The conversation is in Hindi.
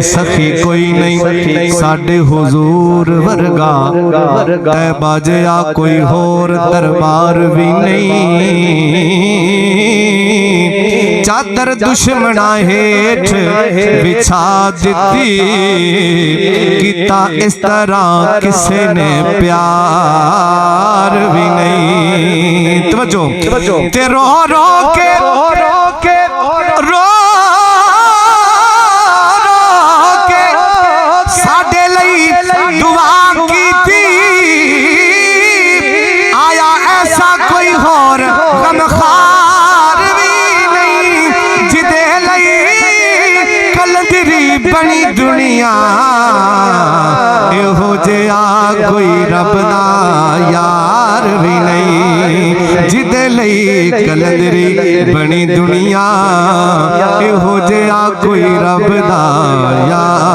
सखी कोई नहीं साडे हुजूर वर्गा, तैबा जिहा कोई होर दरबार भी नहीं। चादर दुश्मना हेठ बिछा दिती, किता इस तरह किसे ने प्यार भी नहीं। तवज्जो ते रो रो के बनी दुनिया एहो जिहा कोई रब दा यार भी नहीं, जिदे लई कलंदरी बनी दुनिया एहो जिहा कोई रब दा यार